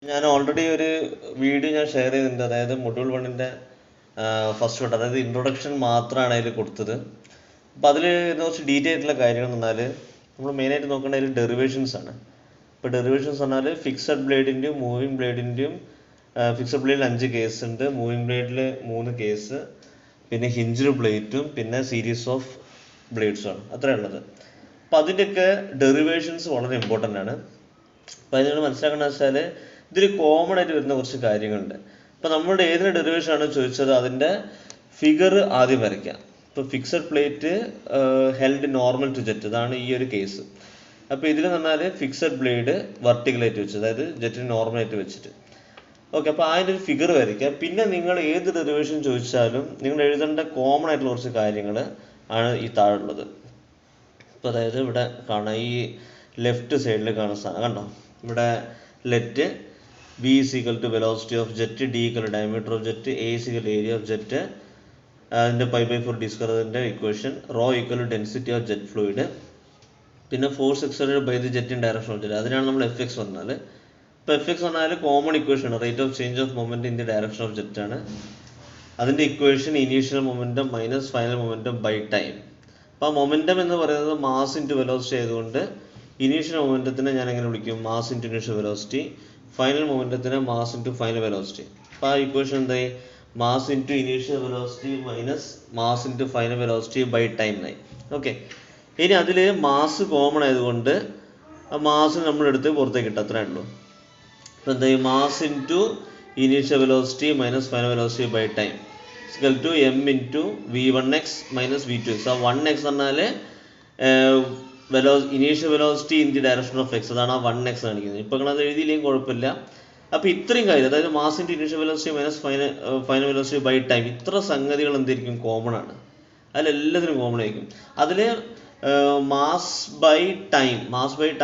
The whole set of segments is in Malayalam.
ഞാൻ ഓൾറെഡി ഒരു വീഡിയോ ഞാൻ ഷെയർ ചെയ്തിട്ടുണ്ട്. അതായത് മൊഡ്യൂൾ 1-ൻ്റെ ഫസ്റ്റ് വട്ടം, അതായത് ഇൻട്രൊഡക്ഷൻ മാത്രമാണ് അതിൽ കൊടുത്തത്. അപ്പോൾ അതിൽ കുറച്ച് ഡീറ്റെയിൽ ആയിട്ടുള്ള കാര്യങ്ങൾ എന്ന് പറഞ്ഞാൽ നമ്മൾ മെയിനായിട്ട് നോക്കേണ്ട അതിൽ ഡെറിവേഷൻസ് ആണ്. ഇപ്പോൾ ഡെറിവേഷൻസ് പറഞ്ഞാൽ ഫിക്സഡ് ബ്ലേഡിൻ്റെയും മൂവിങ് ബ്ലേഡിൻ്റെയും, ഫിക്സഡ് ബ്ലേഡിൽ 5 കേസ് ഉണ്ട്, മൂവിങ് ബ്ലേഡിൽ 3 കേസ്, പിന്നെ ഹിഞ്ചിഡ് പ്ലേറ്റും പിന്നെ സീരീസ് ഓഫ് ബ്ലേഡ്സുമാണ് അത്രയുള്ളത്. അപ്പോൾ അതിൻ്റെയൊക്കെ ഡെറിവേഷൻസ് വളരെ ഇമ്പോർട്ടൻ്റ് ആണ്. അപ്പോൾ അതിൽ നിങ്ങൾ മനസ്സിലാക്കേണ്ടത് വെച്ചാൽ ഇതിൽ കോമൺ ആയിട്ട് വരുന്ന കുറച്ച് കാര്യങ്ങളുണ്ട്. ഇപ്പോൾ നമ്മളുടെ ഏതിന് ഡെറിവേഷൻ ആണ് ചോദിച്ചത് അതിൻ്റെ ഫിഗർ ആദ്യം വരയ്ക്കാം. ഇപ്പോൾ fixed plate held normal to jet, ഇതാണ് ഈ ഒരു കേസ്. അപ്പോൾ ഇതിൽ പറഞ്ഞാൽ ഫിക്സഡ് ബ്ലേഡ് വെർട്ടിക്കലായിട്ട് വെച്ച്, അതായത് ജെറ്റിന് നോർമലായിട്ട് വെച്ചിട്ട്. ഓക്കെ, അപ്പോൾ അതിൻ്റെ ഒരു ഫിഗർ വരയ്ക്കുക. പിന്നെ നിങ്ങൾ ഏത് ഡെറിവേഷൻ ചോദിച്ചാലും നിങ്ങൾ എഴുതേണ്ട കോമൺ ആയിട്ടുള്ള കുറച്ച് കാര്യങ്ങൾ ആണ് ഈ താഴെയുള്ളത്. ഇപ്പോൾ അതായത് ഇവിടെ കാണാം, ഈ ലെഫ്റ്റ് സൈഡിൽ കാണുന്ന സാധനം കണ്ടോ, ഇവിടെ let V is equal to velocity of jet, D equal to diameter of jet, A is equal to area of jet, അതിൻ്റെ π/4 d square അതിൻ്റെ equation, rho equal to density of jet fluid, പിന്നെ force exerted by the jet in direction of jet, അതിനാണ് നമ്മൾ Fx പറഞ്ഞാൽ. ഇപ്പോൾ Fx പറഞ്ഞാൽ കോമൺ ഇക്വേഷൻ ആണ്, rate of change of moment in the direction of jet ആണ്. അതിൻ്റെ equation initial momentum minus final momentum by time. അപ്പോൾ മൊമെൻറ്റം എന്ന് പറയുന്നത് മാസ് ഇൻറ്റു വെലോസിറ്റി ആയതുകൊണ്ട് ഇനീഷ്യൽ മൊമെൻറ്റത്തിനെ ഞാൻ എങ്ങനെ വിളിക്കും, mass into initial velocity, final മൊമെൻറ്റത്തിന് mass into final velocity. അപ്പോൾ ആ ഇക്വേഷൻ എന്തായി, mass into initial velocity minus mass into final velocity by time ആയി. ഓക്കെ, ഇനി അതിൽ മാസ് കോമൺ ആയതുകൊണ്ട് ആ മാസ് നമ്മളെടുത്ത് പുറത്തേക്ക് ഇട്ടു, അത്രേ ഉള്ളൂ. അപ്പോൾ എന്തായി, mass into initial velocity minus final velocity by time equal to m into v1x minus v2x. ആ 1x പറഞ്ഞാൽ initial velocity in the direction of X, അതാണ് ആ 1x കാണിക്കുന്നത്. ഇപ്പോൾ നിങ്ങളത് എഴുതിയില്ലെങ്കിൽ കുഴപ്പമില്ല. അപ്പോൾ ഇത്രയും കാര്യം, അതായത് mass into initial velocity minus final velocity by time, ഇത്ര സംഗതികൾ എന്തായിരിക്കും, കോമൺ ആണ്. അതിലെല്ലാത്തിനും കോമൺ ആയിരിക്കും. അതിൽ മാസ് ബൈ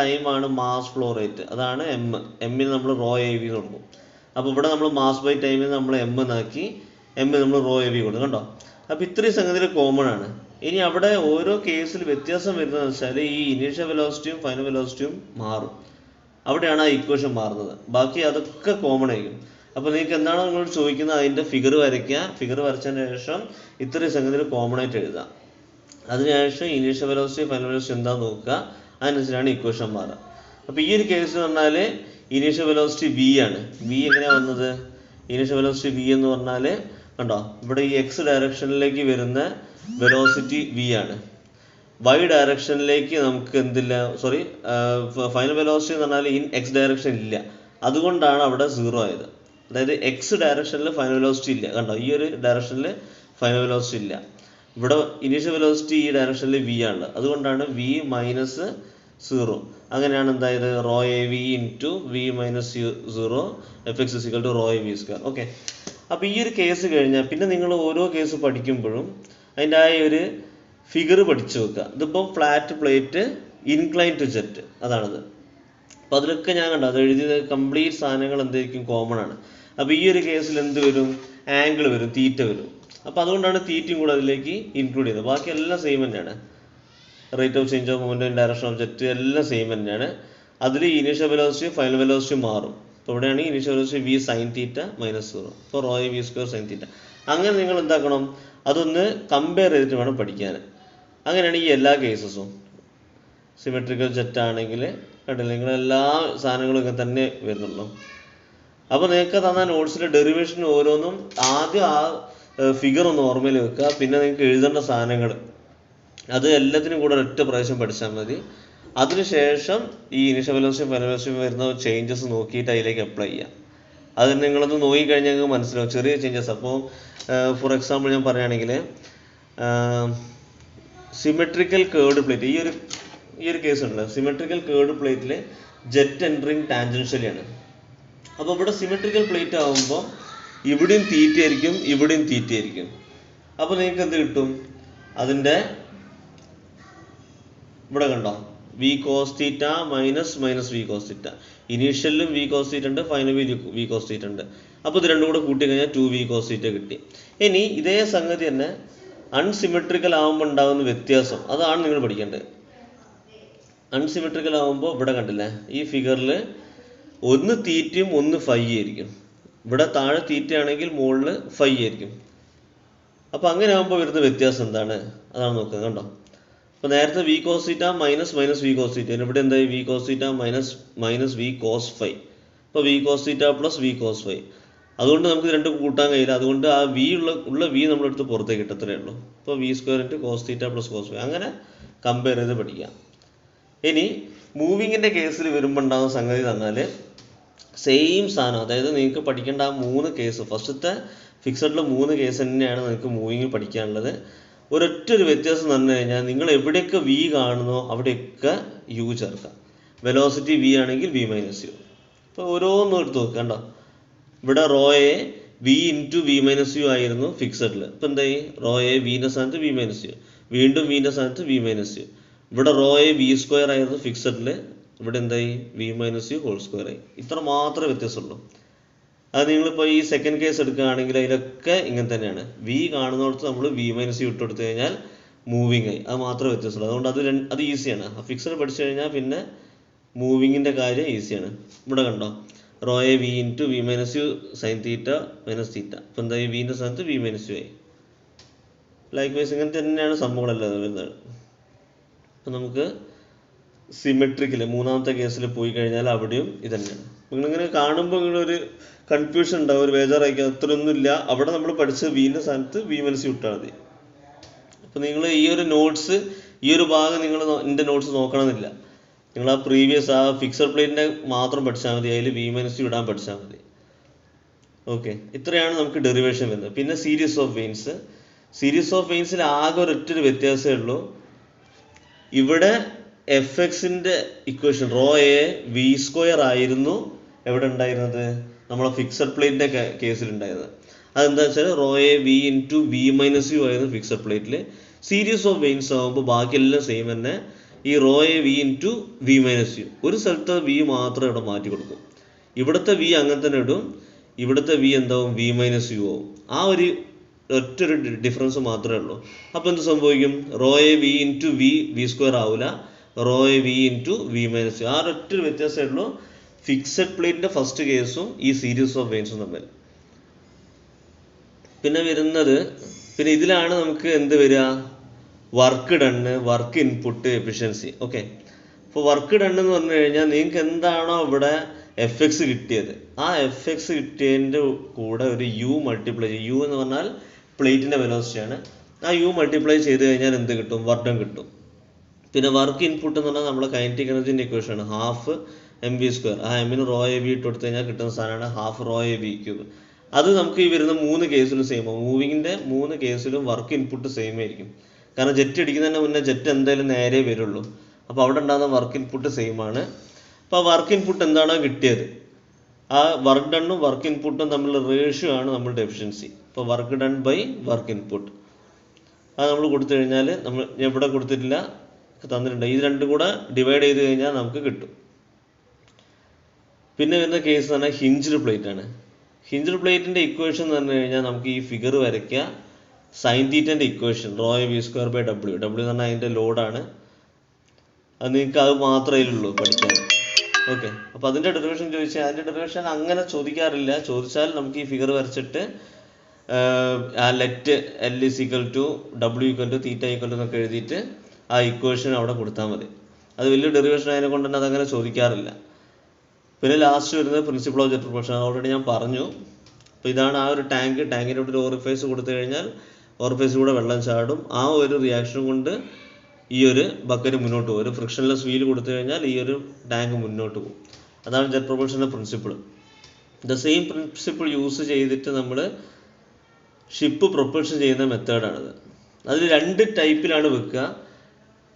ടൈം ആണ് മാസ് ഫ്ലോ റേറ്റ്, അതാണ് എമ്മിന് നമ്മൾ റോ എ വി കൊടുക്കും. അപ്പോൾ ഇവിടെ നമ്മൾ മാസ് ബൈ ടൈമിൽ നമ്മൾ എം എന്നാക്കി, എമ്മിൽ നമ്മൾ റോ എ വി കൊടുക്കും, കണ്ടോ. അപ്പോൾ ഇത്രയും സംഗതികൾ കോമൺ ആണ്. ഇനി അവിടെ ഓരോ കേസിൽ വ്യത്യാസം വരുന്നതെന്ന് വെച്ചാൽ ഈ ഇനീഷ്യൽ വെലോസിറ്റിയും ഫൈനൽ വെലോസിറ്റിയും മാറും, അവിടെയാണ് ആ ഇക്വേഷൻ മാറുന്നത്. ബാക്കി അതൊക്കെ കോമൺ ആയിരിക്കും. അപ്പോൾ നിങ്ങൾക്ക് എന്താണ് നിങ്ങളോട് ചോദിക്കുന്നത്, അതിൻ്റെ ഫിഗർ വരയ്ക്കുക. ഫിഗർ വരച്ചതിന് ശേഷം ഇത്രയും സംഗതികൾ കോമൺ ആയിട്ട് എഴുതാം. അതിനുശേഷം ഇനീഷ്യൽ വെലോസിറ്റി ഫൈനൽ വെലോസിറ്റി എന്താണെന്ന് നോക്കുക, അതിനനുസരിച്ചാണ് ഇക്വേഷൻ മാറുക. അപ്പോൾ ഈ ഒരു കേസ് പറഞ്ഞാൽ ഇനീഷ്യൽ വെലോസിറ്റി വി ആണ്. വി എങ്ങനെയാണ് വന്നത്, ഇനീഷ്യൽ വെലോസിറ്റി വി എന്ന് പറഞ്ഞാൽ കണ്ടോ, ഇവിടെ ഈ എക്സ് ഡയറക്ഷനിലേക്ക് വരുന്ന വെലോസിറ്റി വി ആണ്. വൈ ഡയറക്ഷനിലേക്ക് നമുക്ക് എന്തില്ല, സോറി, ഫൈനൽ വെലോസിറ്റി എന്ന് പറഞ്ഞാൽ ഇൻ എക്സ് ഡയറക്ഷൻ ഇല്ല, അതുകൊണ്ടാണ് അവിടെ 0 ആയത്. അതായത് എക്സ് ഡയറക്ഷനിൽ ഫൈനൽ വെലോസിറ്റി ഇല്ല, കണ്ടോ, ഈ ഒരു ഡയറക്ഷനിൽ ഫൈനൽ വെലോസിറ്റി ഇല്ല. ഇവിടെ ഇനീഷ്യൽ വെലോസിറ്റി ഈ ഡയറക്ഷനിൽ വി ആണ്, അതുകൊണ്ടാണ് വി മൈനസ് 0. അങ്ങനെയാണ് എന്തായത്, rho A V into V minus 0 Fx is equal to rho A V square. Okay, അപ്പോൾ ഈ ഒരു കേസ് കഴിഞ്ഞാൽ പിന്നെ നിങ്ങൾ ഓരോ കേസ് പഠിക്കുമ്പോഴും അതിൻ്റെ ആ ഒരു ഫിഗർ പഠിച്ചു വെക്കുക. ഇതിപ്പോൾ flat plate incline to jet, അതാണത്. അപ്പോൾ അതിലൊക്കെ ഞാൻ കണ്ടോ, അത് എഴുതിയത് കംപ്ലീറ്റ് സാധനങ്ങൾ എന്തായിരിക്കും, കോമൺ ആണ്. അപ്പോൾ ഈ ഒരു കേസിൽ എന്ത് വരും, ആംഗിൾ വരും, തീറ്റ വരും. അപ്പോൾ അതുകൊണ്ടാണ് തീറ്റയും കൂടെ അതിലേക്ക് ഇൻക്ലൂഡ് ചെയ്തത്. ബാക്കി എല്ലാം സെയിം തന്നെയാണ്, rate of change of moment in direction of jet എല്ലാം സെയിം തന്നെയാണ്. അതിൽ ഇനീഷ്യൽ വെലോസിറ്റി ഫൈനൽ വെലോസിറ്റി മാറും. അപ്പോൾ ഇവിടെയാണ് initial velocity V sine theta minus 0, അപ്പോൾ rho A V square sine theta. അങ്ങനെ നിങ്ങൾ എന്താക്കണം, അതൊന്ന് കമ്പയർ ചെയ്തിട്ട് വേണം പഠിക്കാൻ. അങ്ങനെയാണ് ഈ എല്ലാ കേസസും. സിമെട്രിക്കൽ ജെറ്റ് ആണെങ്കിൽ കണ്ടില്ല, നിങ്ങൾ എല്ലാ സാധനങ്ങളും ഒക്കെ തന്നെ വരുന്നുള്ളൂ. അപ്പോൾ നിങ്ങൾക്ക് തന്ന നോട്ട്സിലെ ഡെറിവേഷൻ ഓരോന്നും ആദ്യം ആ ഫിഗർ ഒന്ന് ഓർമ്മയിൽ വെക്കുക. പിന്നെ നിങ്ങൾക്ക് എഴുതേണ്ട സാധനങ്ങൾ അത് എല്ലാത്തിനും കൂടെ ഒറ്റ പ്രാവശ്യം പഠിച്ചാൽ മതി. അതിനുശേഷം ഈ ഇനീഷ്യൽ വെലോസിറ്റി ഫൈനൽ വെലോസിറ്റി വരുന്ന ചേഞ്ചസ് നോക്കിയിട്ട് അതിലേക്ക് അപ്ലൈ ചെയ്യാം. അത് നിങ്ങളൊന്ന് നോക്കിക്കഴിഞ്ഞാൽ നിങ്ങൾക്ക് മനസ്സിലാവും ചെറിയ ചേഞ്ചസ്. അപ്പോൾ ഫോർ എക്സാമ്പിൾ ഞാൻ പറയുകയാണെങ്കിൽ സിമെട്രിക്കൽ കേർഡ് പ്ലേറ്റ്, ഈ ഒരു കേസ് ഉണ്ടല്ലോ, സിമെട്രിക്കൽ കേർഡ് പ്ലേറ്റിൽ ജെറ്റ് എൻട്രിങ് ടാൻജൻഷ്യലിയാണ്. അപ്പോൾ ഇവിടെ സിമെട്രിക്കൽ പ്ലേറ്റ് ആകുമ്പോൾ ഇവിടെയും തീറ്റയായിരിക്കും, ഇവിടെയും തീറ്റയായിരിക്കും. അപ്പോൾ നിങ്ങൾക്ക് എന്ത് കിട്ടും, അതിൻ്റെ ഇവിടെ കണ്ടോ, V cos theta minus V cos theta. ഇനീഷ്യലിലും വി കോസ് തീറ്റ ഉണ്ട്, ഫൈനലും വി കോസ് തീറ്റ ഉണ്ട്. അപ്പോൾ ഇത് രണ്ടും കൂടെ കൂട്ടി കഴിഞ്ഞാൽ 2v കോസ് തീറ്റ കിട്ടി. ഇനി ഇതേ സംഗതി തന്നെ അൺസിമെട്രിക്കൽ ആകുമ്പോൾ ഉണ്ടാകുന്ന വ്യത്യാസം, അതാണ് നിങ്ങൾ പഠിക്കേണ്ടത്. അൺസിമെട്രിക്കൽ ആകുമ്പോൾ ഇവിടെ കണ്ടില്ലേ, ഈ ഫിഗറിൽ ഒന്ന് തീറ്റയും ഒന്ന് ഫൈ ആയിരിക്കും. ഇവിടെ താഴെ തീറ്റ ആണെങ്കിൽ മുകളിൽ ഫൈ ആയിരിക്കും. അപ്പോൾ അങ്ങനെ ആകുമ്പോൾ വരുന്ന വ്യത്യാസം എന്താണ്? അതാണ് നോക്കുക. കണ്ടോ, അപ്പോൾ നേരത്തെ V cos theta minus V cos theta, ഇവിടെ എന്തായി? V cos theta minus V cos phi. അപ്പോൾ V cos theta plus V cos phi. അതുകൊണ്ട് നമുക്ക് രണ്ടും കൂട്ടാൻ കഴിയില്ല. അതുകൊണ്ട് ആ വി ഉള്ള വി നമ്മളെടുത്ത് പുറത്തേക്ക് ഇട്ടത്രേ ഉള്ളൂ. അപ്പോൾ V square into cos theta plus cos phi. അങ്ങനെ കമ്പയർ ചെയ്ത് പഠിക്കാം. ഇനി മൂവിങ്ങിൻ്റെ കേസിൽ വരുമ്പോൾ ഉണ്ടാകുന്ന സംഗതി എന്ന് പറഞ്ഞാൽ സെയിം സാധനം. അതായത് നിങ്ങൾക്ക് പഠിക്കേണ്ട ആ 3 കേസ്, ഫസ്റ്റത്തെ ഫിക്സഡിൽ 3 കേസ് തന്നെയാണ് നിങ്ങൾക്ക് മൂവിങ്ങിൽ പഠിക്കാനുള്ളത്. ഒരൊറ്റൊരു വ്യത്യാസം പറഞ്ഞു കഴിഞ്ഞാൽ നിങ്ങൾ എവിടെയൊക്കെ വി കാണുന്നോ അവിടെയൊക്കെ യു ചേർക്കാം. വെലോസിറ്റി വി ആണെങ്കിൽ വി മൈനസ് യു. ഇപ്പോൾ ഓരോന്നും എടുത്ത് നോക്കുക. കണ്ടോ, ഇവിടെ rho A V into V minus U ആയിരുന്നു ഫിക്സഡിൽ. ഇപ്പം എന്തായി? റോ എ വിൻ്റെ സ്ഥാനത്ത് വി മൈനസ് യു, വീണ്ടും വിൻ്റെ സ്ഥാനത്ത് വി മൈനസ് യു. ഇവിടെ റോ എ വി സ്ക്വയർ ആയിരുന്നു ഫിക്സഡിൽ, ഇവിടെ എന്തായി? V minus U whole square ആയി. ഇത്ര മാത്രമേ വ്യത്യാസമുള്ളൂ. അത് നിങ്ങളിപ്പോൾ ഈ സെക്കൻഡ് കേസ് എടുക്കുകയാണെങ്കിൽ അതിലൊക്കെ ഇങ്ങനെ തന്നെയാണ്. വി കാണുന്നിടത്ത് നമ്മൾ വി മൈനസ് യു ഇട്ട് കൊടുത്തു കഴിഞ്ഞാൽ മൂവിങ് ആയി. അത് മാത്രമേ വ്യത്യാസമുള്ളൂ. അതുകൊണ്ട് അത് ഈസിയാണ്. ആ ഫിക്സഡ് പഠിച്ചു കഴിഞ്ഞാൽ പിന്നെ മൂവിങ്ങിൻ്റെ കാര്യം ഈസിയാണ്. ഇവിടെ കണ്ടോ, rho A V into V minus U sine theta minus theta. അപ്പോൾ എന്തായി? വിൻ്റെ സ്ഥാനത്ത് വി മൈനസ് യു ആയി. ലൈക്ക് വൈസ് ഇങ്ങനെ തന്നെയാണ് സംഭവങ്ങളെല്ലാം വരുന്നത്. അപ്പം നമുക്ക് സിമെട്രിക്കിൽ മൂന്നാമത്തെ കേസിൽ പോയി കഴിഞ്ഞാൽ അവിടെയും ഇതന്നെയാണ്. നിങ്ങളിങ്ങനെ കാണുമ്പോൾ നിങ്ങളൊരു കൺഫ്യൂഷൻ ഉണ്ടാവും, ഒരു ബേജാറായിരിക്കും. അത്രയൊന്നുമില്ല. അവിടെ നമ്മൾ പഠിച്ച വിൻ്റെ സ്ഥാനത്ത് വി മൈനസ് യു ഇട്ടാൽ മതി. അപ്പോൾ നിങ്ങൾ ഈ ഒരു നോട്ട്സ്, ഈ ഒരു ഭാഗം നിങ്ങൾ എൻ്റെ നോട്ട്സ് നോക്കണമെന്നില്ല. നിങ്ങൾ ആ പ്രീവിയസ് ആ ഫിക്സഡ് പ്ലേറ്റിൻ്റെ മാത്രം പഠിച്ചാൽ മതി. അതിൽ വി മൈനസ് യു ഇടാൻ പഠിച്ചാൽ മതി. ഓക്കെ, ഇത്രയാണ് നമുക്ക് ഡെറിവേഷൻ വരുന്നത്. പിന്നെ series of vanes. Series of വെയിൻസിൽ ആകെ ഒരൊറ്റൊരു വ്യത്യാസമേ ഉള്ളൂ. ഇവിടെ എഫ് എക്സിൻ്റെ equation rho A V square ആയിരുന്നു എവിടെ ഉണ്ടായിരുന്നത്? നമ്മളെ ഫിക്സഡ് പ്ലേറ്റിൻ്റെ കേസിലുണ്ടായിരുന്നത്. അതെന്താ വെച്ചാൽ rho A V into V minus U ആയിരുന്നു ഫിക്സഡ് പ്ലേറ്റിൽ. സീരീസ് ഓഫ് വെയിൻസ് ആകുമ്പോൾ ബാക്കിയെല്ലാം സെയിം തന്നെ. ഈ rho A V into V minus U, ഒരു സ്ഥലത്ത് വി മാത്രം ഇവിടെ മാറ്റി കൊടുക്കും. ഇവിടുത്തെ വി അങ്ങനെ തന്നെ ഇടും, ഇവിടുത്തെ വി എന്താവും? വി മൈനസ് യു ആവും. ആ ഒരു ഒറ്റൊരു ഡിഫറൻസ് മാത്രമേ ഉള്ളൂ. അപ്പോൾ എന്ത് സംഭവിക്കും? Rho A V into V square ആവില്ല, rho A V into V minus U. ആ ഒറ്റൊരു വ്യത്യാസമേ ഉള്ളൂ ഫിക്സഡ് പ്ലേറ്റിൻ്റെ ഫസ്റ്റ് കേസും ഈ സീരീസ് ഓഫ് വെയിൻസും തമ്മിൽ. പിന്നെ വരുന്നത്, പിന്നെ ഇതിലാണ് നമുക്ക് എന്ത് വരിക? Work done, work input, efficiency. Okay, അപ്പോൾ വർക്ക് ഡണ്ണ് എന്ന് പറഞ്ഞു കഴിഞ്ഞാൽ നിങ്ങൾക്ക് എന്താണോ ഇവിടെ എഫ് എക്സ് കിട്ടിയത്, ആ എഫ് എക്സ് കിട്ടിയതിൻ്റെ കൂടെ ഒരു യു മൾട്ടിപ്ലൈ ചെയ്യും. യു എന്ന് പറഞ്ഞാൽ പ്ലേറ്റിൻ്റെ വെലോസിറ്റിയാണ്. ആ യു മൾട്ടിപ്ലൈ ചെയ്ത് കഴിഞ്ഞാൽ എന്ത് കിട്ടും? വർക്ക് ഡൺ കിട്ടും. പിന്നെ വർക്ക് ഇൻപുട്ട് എന്ന് പറഞ്ഞാൽ നമ്മുടെ കൈനറ്റിക് എനർജിൻ്റെ ഇക്വേഷനാണ് ഹാഫ് എം വി സ്ക്വയർ. ആ എമ്മിന് റോ എ വി ഇട്ട് കൊടുത്തു കഴിഞ്ഞാൽ കിട്ടുന്ന സാധനമാണ് half rho A V cube. അത് നമുക്ക് ഈ വരുന്ന 3 കേസിലും സെയിം ആവും. മൂവിങ്ങിൻ്റെ 3 കേസിലും വർക്ക് ഇൻപുട്ട് സെയിം ആയിരിക്കും. കാരണം ജെറ്റ് അടിക്കുന്നതിന് മുന്നേ ജെറ്റ് എന്തായാലും നേരെ വരുള്ളൂ. അപ്പോൾ അവിടെ ഉണ്ടാകുന്ന വർക്ക് ഇൻപുട്ട് സെയിം ആണ്. അപ്പോൾ ആ വർക്ക് ഇൻപുട്ട് എന്താണോ കിട്ടിയത്, ആ വർക്ക് ഡണ്ണും വർക്ക് ഇൻപുട്ടും തമ്മിലുള്ള റേഷ്യോ ആണ് നമ്മളുടെ എഫിഷ്യൻസി. അപ്പോൾ work done by work input അത് നമ്മൾ കൊടുത്തു കഴിഞ്ഞാൽ, നമ്മൾ എവിടെ കൊടുത്തിട്ടില്ല, തന്നിട്ടുണ്ട്. ഇത് രണ്ടും കൂടെ ഡിവൈഡ് ചെയ്ത് കഴിഞ്ഞാൽ നമുക്ക് കിട്ടും. പിന്നെ വരുന്ന കേസ് എന്ന് പറഞ്ഞാൽ ഹിഞ്ച്ഡ് പ്ലേറ്റ് ആണ്. ഹിഞ്ച്ഡ് പ്ലേറ്റിൻ്റെ ഇക്വേഷൻ എന്ന് പറഞ്ഞു കഴിഞ്ഞാൽ നമുക്ക് ഈ ഫിഗർ വരയ്ക്കുക. സൈൻ തീറ്റൻ്റെ ഇക്വേഷൻ rho A V square by W. W എന്ന് പറഞ്ഞാൽ അതിൻ്റെ ലോഡാണ്. അത് നിങ്ങൾക്ക് അത് മാത്രമേ ഉള്ളൂ പഠിക്കാൻ. ഓക്കെ, അപ്പോൾ അതിൻ്റെ ഡെറിവേഷൻ ചോദിച്ചാൽ അതിൻ്റെ ഡെറിവേഷൻ അങ്ങനെ ചോദിക്കാറില്ല. ചോദിച്ചാൽ നമുക്ക് ഈ ഫിഗർ വരച്ചിട്ട് ആ let L is equal to W equal to theta equal to എന്നൊക്കെ എഴുതിയിട്ട് ആ ഇക്വേഷൻ അവിടെ കൊടുത്താൽ മതി. അത് വലിയ ഡെറിവേഷൻ അതിനെ കൊണ്ട് തന്നെ അതങ്ങനെ ചോദിക്കാറില്ല. പിന്നെ ലാസ്റ്റ് വരുന്നത് principle of jet propulsion. Already ഞാൻ പറഞ്ഞു. അപ്പോൾ ഇതാണ് ആ ഒരു ടാങ്ക്. ടാങ്കിൻ്റെ ഒരു ഓറിഫൈസ് കൊടുത്തു കഴിഞ്ഞാൽ ഓറിഫൈസിൽ കൂടെ വെള്ളം ചാടും. ആ ഒരു റിയാക്ഷൻ കൊണ്ട് ഈ ഒരു ബക്കറ്റ് മുന്നോട്ട് പോകും. ഒരു ഫ്രിക്ഷൻലെസ് വീൽ കൊടുത്തു കഴിഞ്ഞാൽ ഈ ഒരു ടാങ്ക് മുന്നോട്ട് പോകും. അതാണ് ജെറ്റ് പ്രൊപ്പൽഷൻ്റെ principle. The same principle use ചെയ്തിട്ട് നമ്മൾ ഷിപ്പ് പ്രൊപ്പൽഷൻ ചെയ്യുന്ന മെത്തേഡാണിത്. അതിൽ 2 ടൈപ്പിലാണ് വെക്കുക.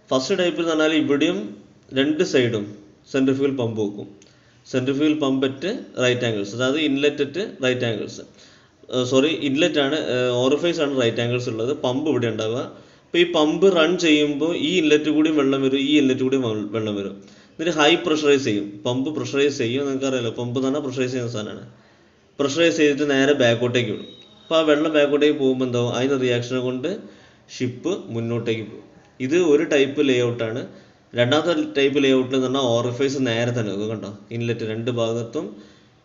ഫസ്റ്റ് ടൈപ്പിൽ എന്ന് പറഞ്ഞാൽ ഇവിടെയും 2 സൈഡും സെൻട്രിഫ്യൂഗൽ പമ്പ് വെക്കും. Centrifugal pump at right angles, അതായത് inlet at right angles. Inlet ആണ്, ഓറിഫൈസ് ആണ് റൈറ്റ് ആംഗിൾസ് ഉള്ളത്. പമ്പ് ഇവിടെ ഉണ്ടാവുക. അപ്പോൾ ഈ പമ്പ് റൺ ചെയ്യുമ്പോൾ ഈ ഇൻലെറ്റ് കൂടിയും വെള്ളം വരും, ഈ ഇൻലെറ്റ് കൂടിയും വെള്ളം വരും. എന്നിട്ട് ഹൈ പ്രഷറൈസ് ചെയ്യും. പമ്പ് പ്രഷറൈസ് ചെയ്യും. നിങ്ങൾക്കറിയാലോ, പമ്പ് എന്ന് പറഞ്ഞാൽ പ്രഷറൈസ് ചെയ്യുന്ന സാധനമാണ്. പ്രഷറൈസ് ചെയ്തിട്ട് നേരെ ബാക്കോട്ടേക്ക് വിടും. അപ്പോൾ ആ വെള്ളം ബാക്കോട്ടേക്ക് പോകുമ്പോൾ എന്താവും? അതിന് റിയാക്ഷനെ കൊണ്ട് ഷിപ്പ് മുന്നോട്ടേക്ക് പോകും. ഇത് ഒരു ടൈപ്പ് ലേ ഔട്ടാണ്. രണ്ടാമത്തെ ടൈപ്പ് ലേഔട്ടിൽ എന്ന് പറഞ്ഞാൽ ഓറിഫൈസ് നേരെ തന്നെ വെക്കും. കണ്ടോ, ഇൻലെറ്റ് രണ്ട് ഭാഗത്തും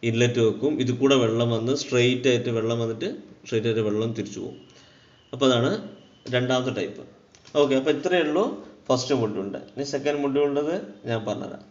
ഇൻലെറ്റ് വെക്കും. ഇത് കൂടെ വെള്ളം വന്ന് സ്ട്രെയിറ്റ് ആയിട്ട് വെള്ളം വന്നിട്ട് സ്ട്രെയിറ്റ് ആയിട്ട് വെള്ളം തിരിച്ചു പോകും. അപ്പോൾ അതാണ് രണ്ടാമത്തെ ടൈപ്പ്. ഓക്കെ, അപ്പോൾ ഇത്രയേ ഉള്ളൂ ഫസ്റ്റ് മൊഡ്യൂളിൻ്റെ. ഇനി സെക്കൻഡ് മൊഡ്യൂളിൻ്റെത് ഞാൻ പറഞ്ഞുതരാം.